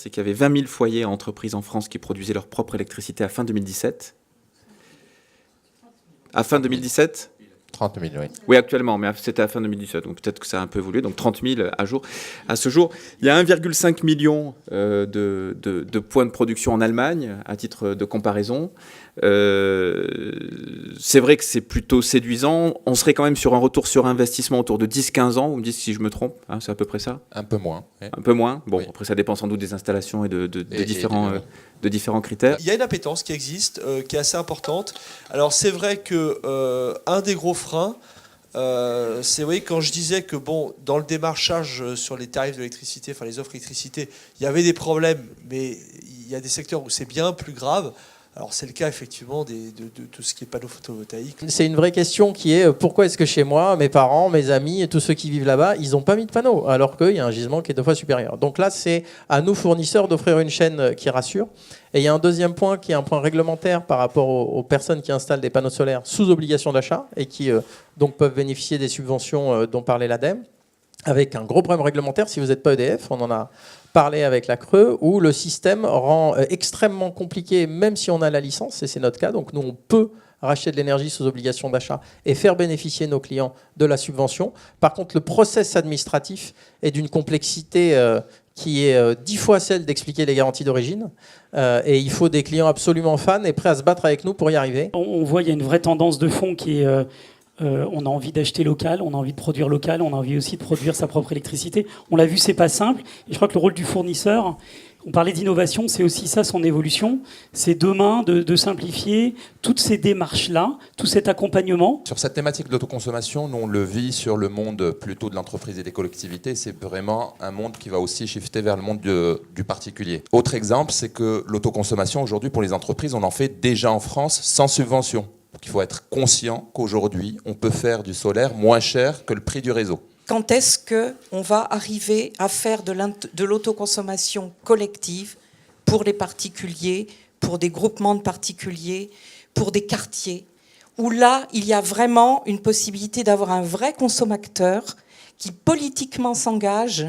c'est qu'il y avait 20 000 foyers et entreprises en France qui produisaient leur propre électricité à fin 2017. À fin 2017 30 000, oui. Oui, actuellement, mais c'était à fin 2017, donc peut-être que ça a un peu évolué, donc 30 000 à ce jour. Il y a 1,5 million de points de production en Allemagne, à titre de comparaison. C'est vrai que c'est plutôt séduisant. On serait quand même sur un retour sur investissement autour de 10-15 ans, vous me dites si je me trompe, hein, c'est à peu près ça? Un peu moins. Oui. Un peu moins. Bon, oui. Après ça dépend sans doute des installations et de différents critères. Il y a une appétence qui existe, qui est assez importante. Alors c'est vrai que un des gros freins, c'est vrai quand je disais que bon, dans le démarchage sur les tarifs de l'électricité, enfin les offres d'électricité, il y avait des problèmes, mais il y a des secteurs où c'est bien plus grave. Alors c'est le cas effectivement de tout ce qui est panneaux photovoltaïques. C'est une vraie question qui est pourquoi est-ce que chez moi, mes parents, mes amis et tous ceux qui vivent là-bas, ils n'ont pas mis de panneaux alors qu'il y a un gisement qui est 2 fois supérieur. Donc là, c'est à nous fournisseurs d'offrir une chaîne qui rassure. Et il y a un deuxième point qui est un point réglementaire par rapport aux personnes qui installent des panneaux solaires sous obligation d'achat et qui donc peuvent bénéficier des subventions dont parlait l'ADEME. Avec un gros problème réglementaire, si vous n'êtes pas EDF, on en a parlé avec la Creux, où le système rend extrêmement compliqué, même si on a la licence, et c'est notre cas, donc nous on peut racheter de l'énergie sous obligation d'achat et faire bénéficier nos clients de la subvention. Par contre, le process administratif est d'une complexité qui est 10 fois celle d'expliquer les garanties d'origine, et il faut des clients absolument fans et prêts à se battre avec nous pour y arriver. On voit qu'il y a une vraie tendance de fond qui est... on a envie d'acheter local, on a envie de produire local, on a envie aussi de produire sa propre électricité. On l'a vu, c'est pas simple. Et je crois que le rôle du fournisseur, on parlait d'innovation, c'est aussi ça son évolution. C'est demain de simplifier toutes ces démarches-là, tout cet accompagnement. Sur cette thématique de l'autoconsommation, nous on le vit sur le monde plutôt de l'entreprise et des collectivités. C'est vraiment un monde qui va aussi shifter vers le monde du particulier. Autre exemple, c'est que l'autoconsommation aujourd'hui pour les entreprises, on en fait déjà en France sans subvention. Donc il faut être conscient qu'aujourd'hui, on peut faire du solaire moins cher que le prix du réseau. Quand est-ce qu'on va arriver à faire de l'autoconsommation collective pour les particuliers, pour des groupements de particuliers, pour des quartiers, où là, il y a vraiment une possibilité d'avoir un vrai consommateur qui politiquement s'engage